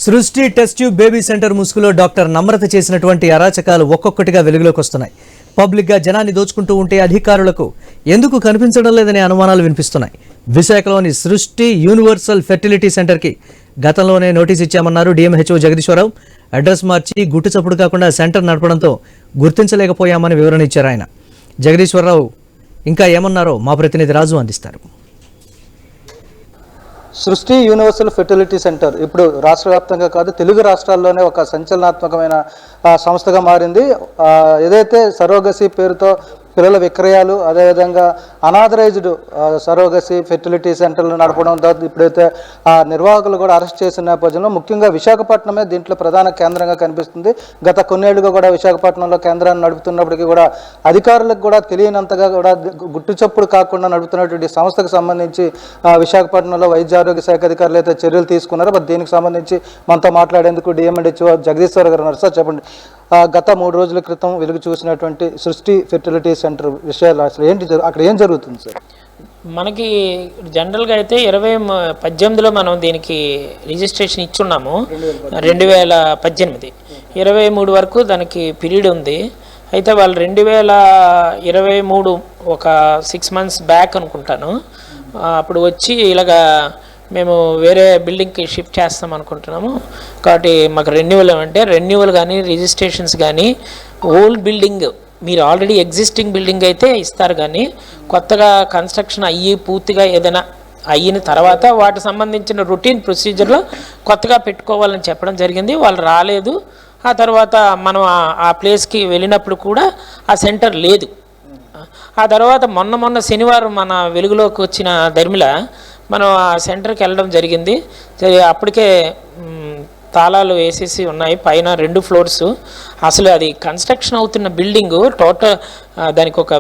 సృష్టి test tube baby centre ముసుగులో doctor నమ్రత చేసినటువంటి అరాచకాలు ఒక్కొక్కటిగా వెలుగులోకి వస్తున్నాయి. పబ్లిక్గా జనాన్ని దోచుకుంటూ ఉంటే అధికారులకు ఎందుకు కనిపించడం లేదనే అనుమానాలు వినిపిస్తున్నాయి. విశాఖలోని సృష్టి యూనివర్సల్ ఫెర్టిలిటీ సెంటర్కి గతంలోనే నోటీస్ ఇచ్చామన్నారు డిఎంహెచ్ఓ జగదీశ్వరరావు. అడ్రస్ మార్చి గుట్టు చప్పుడు కాకుండా సెంటర్ నడపడంతో గుర్తించలేకపోయామని వివరణ ఇచ్చారు ఆయన. జగదీశ్వరరావు ఇంకా ఏమన్నారో మా ప్రతినిధి రాజు అందిస్తారు. సృష్టి యూనివర్సల్ ఫెర్టిలిటీ సెంటర్ ఇప్పుడు రాష్ట్ర వ్యాప్తంగా కాదు, తెలుగు రాష్ట్రాల్లోనే ఒక సంచలనాత్మకమైన సంస్థగా మారింది. ఏదైతే సరోగసి పేరుతో పిల్లల విక్రయాలు, అదేవిధంగా అనాథరైజ్డ్ సరోగసి ఫెర్టిలిటీ సెంటర్లు నడపడం, ఇప్పుడైతే ఆ నిర్వాహకులు కూడా అరెస్ట్ చేసిన నేపథ్యంలో ముఖ్యంగా విశాఖపట్నమే దీంట్లో ప్రధాన కేంద్రంగా కనిపిస్తుంది. గత కొన్నేళ్లుగా కూడా విశాఖపట్నంలో కేంద్రాన్ని నడుపుతున్నప్పటికీ కూడా అధికారులకు కూడా తెలియనంతగా కూడా గుట్టు చప్పుడు కాకుండా నడుపుతున్నటువంటి సంస్థకు సంబంధించి విశాఖపట్నంలో వైద్య ఆరోగ్య శాఖ అధికారులు అయితే చర్యలు తీసుకున్నారు. మరి దీనికి సంబంధించి మనతో మాట్లాడేందుకు డిఎంహెచ్ఓ జగదీశ్వర్ గారు ఉన్నారు. సార్ చెప్పండి, గత 3 రోజుల క్రితం వెలుగు చూసినటువంటి సృష్టి ఫెర్టిలిటీ సెంటర్ విషయాలు అసలు ఏంటి, అక్కడ ఏం జరుగుతుంది సార్? మనకి జనరల్గా అయితే 2018లో మనం దీనికి రిజిస్ట్రేషన్ ఇచ్చున్నాము. 2018 23 వరకు దానికి పీరియడ్ ఉంది. అయితే వాళ్ళు 2023 ఒక 6 months బ్యాక్ అనుకుంటాను అప్పుడు వచ్చి ఇలాగా మేము వేరే బిల్డింగ్కి షిఫ్ట్ చేస్తాం అనుకుంటున్నాము, కాబట్టి మాకు రెన్యువల్ కానీ రిజిస్ట్రేషన్స్ కానీ ఓల్డ్ బిల్డింగ్ మీరు ఆల్రెడీ ఎగ్జిస్టింగ్ బిల్డింగ్ అయితే ఇస్తారు, కానీ కొత్తగా కన్స్ట్రక్షన్ అయ్యి పూర్తిగా ఏదైనా అయిన తర్వాత వాటికి సంబంధించిన రొటీన్ ప్రొసీజర్లో కొత్తగా పెట్టుకోవాలని చెప్పడం జరిగింది. వాళ్ళు రాలేదు. ఆ తర్వాత మనం ఆ ప్లేస్కి వెళ్ళినప్పుడు కూడా ఆ సెంటర్ లేదు. ఆ తర్వాత మొన్న శనివారం మన వెలుగులోకి వచ్చిన ధర్మిల మనం ఆ సెంటర్కి వెళ్ళడం జరిగింది. అప్పటికే తాళాలు వేసేసి ఉన్నాయి, పైన 2 floors. అసలు అది కన్స్ట్రక్షన్ అవుతున్న బిల్డింగు టోటల్ దానికి ఒక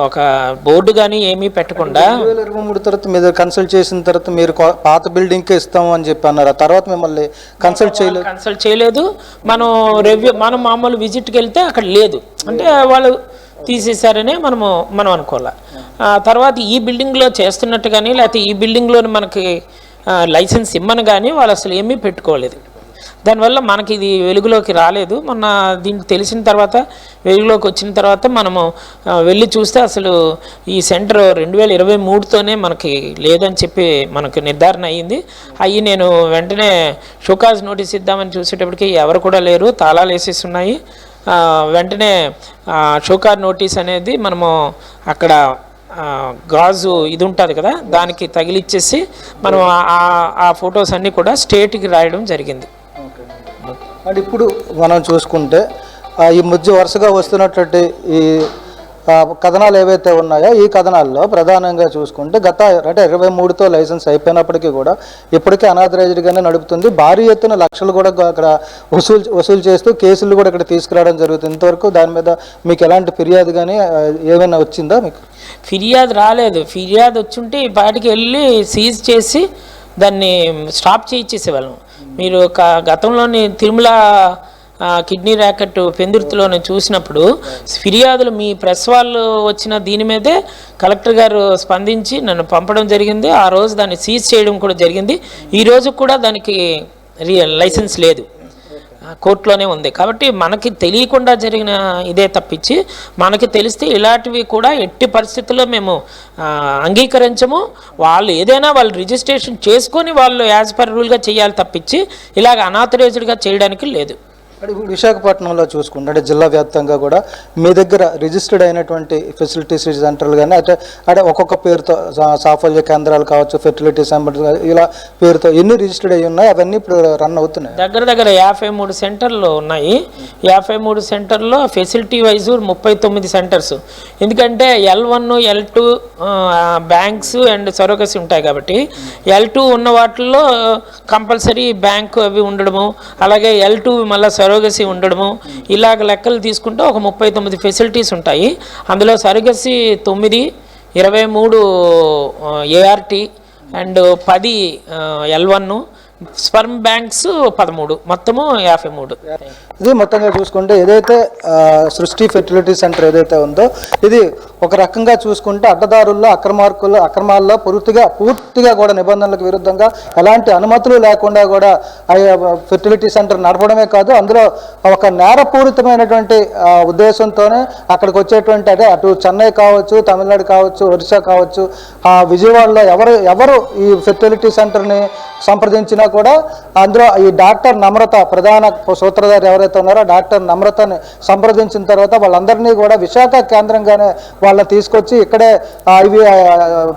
ఒక బోర్డు కానీ ఏమీ పెట్టకుండా 2023 తర్వాత మీరు కన్సల్ట్ చేసిన తర్వాత మీరు పాత బిల్డింగ్కే ఇస్తాము అని చెప్పి అన్నారు. ఆ తర్వాత మిమ్మల్ని కన్సల్ట్ చేయలేదు. మనం మామూలు విజిట్కి వెళ్తే అక్కడ లేదు అంటే వాళ్ళు తీసేశారనే మనం అనుకోవాలి. తర్వాత ఈ బిల్డింగ్లో చేస్తున్నట్టు కానీ లేకపోతే ఈ బిల్డింగ్లో మనకి లైసెన్స్ ఇమ్మని కానీ వాళ్ళు అసలు ఏమీ పెట్టుకోలేదు. దానివల్ల మనకి ఇది వెలుగులోకి రాలేదు. మొన్న దీనికి తెలిసిన తర్వాత వెలుగులోకి వచ్చిన తర్వాత మనము వెళ్ళి చూస్తే అసలు ఈ సెంటర్ 2023తోనే మనకి లేదని చెప్పి మనకు నిర్ధారణ అయ్యింది. నేను వెంటనే షోకాజ్ నోటీస్ ఇద్దామని చూసేటప్పటికి ఎవరు కూడా లేరు, తాళాలు వేసేసి ఉన్నాయి. వెంటనే షోకాజ్ నోటీస్ అనేది మనము అక్కడ గాజు ఇది ఉంటుంది కదా, దానికి తగిలిచ్చేసి మనం ఆ ఫొటోస్ అన్నీ కూడా స్టేట్కి రాయడం జరిగింది. అంటే ఇప్పుడు మనం చూసుకుంటే ఈ మధ్య వరుసగా వస్తున్నటువంటి ఈ కథనాలు ఏవైతే ఉన్నాయో ఈ కథనాల్లో ప్రధానంగా చూసుకుంటే గత 23తో లైసెన్స్ అయిపోయినప్పటికీ కూడా ఇప్పటికే అనాథరైజ్డ్గానే నడుపుతుంది. భారీ ఎత్తున లక్షలు కూడా అక్కడ వసూలు చేస్తూ కేసులు కూడా ఇక్కడ తీసుకురావడం జరుగుతుంది. ఇంతవరకు దాని మీద మీకు ఎలాంటి ఫిర్యాదు కానీ ఏమైనా వచ్చిందా? మీకు ఫిర్యాదు రాలేదు. ఫిర్యాదు వచ్చుంటే వాటికి వెళ్ళి సీజ్ చేసి దాన్ని స్టాప్ చేయించేసేవాళ్ళం. మీరు గతంలోని తిరుమల కిడ్నీ ర్యాకెట్ పెందుర్తిలోనే చూసినప్పుడు ఫిర్యాదులు మీ ప్రెస్ వాళ్ళు వచ్చిన దీని మీదే కలెక్టర్ గారు స్పందించి నన్ను పంపడం జరిగింది. ఆ రోజు దాన్ని సీజ్ చేయడం కూడా జరిగింది. ఈరోజు కూడా దానికి లైసెన్స్ లేదు, కోర్టులోనే ఉంది. కాబట్టి మనకి తెలియకుండా జరిగిన ఇదే తప్పించి మనకి తెలిస్తే ఇలాంటివి కూడా ఎట్టి పరిస్థితుల్లో మేము అంగీకరించము. వాళ్ళు ఏదైనా వాళ్ళు రిజిస్ట్రేషన్ చేసుకొని వాళ్ళు యాజ్ పర్ రూల్గా చేయాలి తప్పించి ఇలాగ అనాథరైజ్డ్గా చేయడానికి లేదు. విశాఖపట్నంలో చూసుకుంటే అంటే జిల్లా వ్యాప్తంగా కూడా మీ దగ్గర రిజిస్టర్డ్ అయినటువంటి ఫెసిలిటీ సెంటర్లు కానీ అంటే ఒక్కొక్క పేరుతో సాఫల్య కేంద్రాలు కావచ్చు, ఫెర్టిలిటీ సెంటర్ ఇలా పేరుతో ఎన్ని రిజిస్టర్డ్ అయ్యి ఉన్నాయి, అవన్నీ ఇప్పుడు రన్ అవుతున్నాయి. దగ్గర 53 సెంటర్లు ఉన్నాయి. 53 సెంటర్లో ఫెసిలిటీ వైజ్ 39 సెంటర్స్. ఎందుకంటే L1 L2 banks and surrogacy ఉంటాయి కాబట్టి L2 ఉన్న వాటిల్లో కంపల్సరీ బ్యాంకు అవి ఉండడము, అలాగే L2 మళ్ళీ సరోగసి ఉండడము, ఇలాగ లెక్కలు తీసుకుంటే ఒక 39 ఫెసిలిటీస్ ఉంటాయి. అందులో surrogacy 9, 23 ART and 10 L1, sperm banks 13, మొత్తము 53. ఇది మొత్తంగా చూసుకుంటే ఏదైతే సృష్టి ఫెర్టిలిటీ సెంటర్ ఏదైతే ఉందో ఇది ఒక రకంగా చూసుకుంటే అడ్డదారుల్లో అక్రమాల్లో పూర్తిగా కూడా నిబంధనలకు విరుద్ధంగా ఎలాంటి అనుమతులు లేకుండా కూడా ఫెర్టిలిటీ సెంటర్ నడపడమే కాదు, అందులో ఒక నేరపూరితమైనటువంటి ఉద్దేశంతోనే అక్కడికి వచ్చేటువంటి అంటే అటు చెన్నై కావచ్చు, తమిళనాడు కావచ్చు, ఒరిస్సా కావచ్చు, విజయవాడలో ఎవరు ఈ ఫెర్టిలిటీ సెంటర్ని సంప్రదించినా కూడా అందులో ఈ డాక్టర్ నమ్రత ప్రధాన సూత్రధారి ఎవరైతే ఉన్నారో డాక్టర్ నమ్రతని సంప్రదించిన తర్వాత వాళ్ళందరినీ కూడా విశాఖ కేంద్రంగానే వాళ్ళని తీసుకొచ్చి ఇక్కడే ఇవి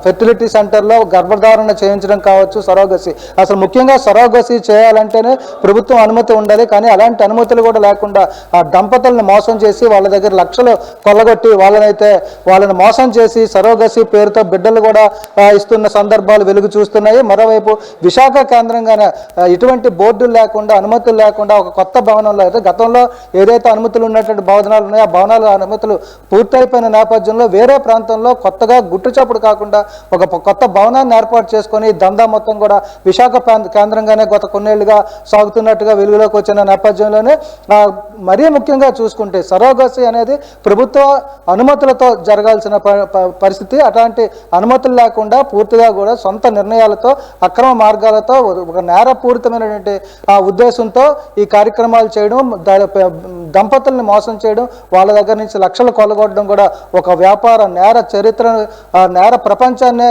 ఫెర్టిలిటీ సెంటర్లో గర్భధారణ చేయించడం కావచ్చు, సరోగసి అసలు ముఖ్యంగా సరోగసి చేయాలంటేనే ప్రభుత్వం అనుమతి ఉండాలి. కానీ అలాంటి అనుమతులు కూడా లేకుండా ఆ దంపతులను మోసం చేసి వాళ్ళ దగ్గర లక్షలు కొల్లగొట్టి వాళ్ళని మోసం చేసి సరోగసి పేరుతో బిడ్డలు కూడా ఇస్తున్న సందర్భాలు వెలుగు చూస్తున్నాయి. మరోవైపు విశాఖ కేంద్రంగానే ఎటువంటి బోర్డులు లేకుండా అనుమతులు లేకుండా ఒక కొత్త భవనంలో అయితే గతంలో ఏదైతే అనుమతులు ఉన్నటువంటి భవనాలు ఉన్నాయో ఆ భవనాల అనుమతులు పూర్తయిపోయిన నేపథ్యంలో వేరే ప్రాంతంలో కొత్తగా గుట్టుచప్పుడు కాకుండా ఒక కొత్త భవనాన్ని ఏర్పాటు చేసుకొని దందా మొత్తం కూడా విశాఖ కేంద్రంగానే గత కొన్నేళ్లుగా సాగుతున్నట్టుగా వెలుగులోకి వచ్చిన నేపథ్యంలోనే మరీ ముఖ్యంగా చూసుకుంటే సరోగసి అనేది ప్రభుత్వ అనుమతులతో జరగాల్సిన పరిస్థితి. అట్లాంటి అనుమతులు లేకుండా పూర్తిగా కూడా సొంత నిర్ణయాలతో అక్రమ మార్గాలతో ఒక నేరపూరితమైనటువంటి ఉద్దేశంతో ఈ కార్యక్రమాలు చేయడం, దంపతుల్ని మోసం చేయడం, వాళ్ళ దగ్గర నుంచి లక్షలు కొల్లగొట్టడం కూడా ఒక వ్యాపార నేర చరిత్ర నేర ప్రపంచాన్నే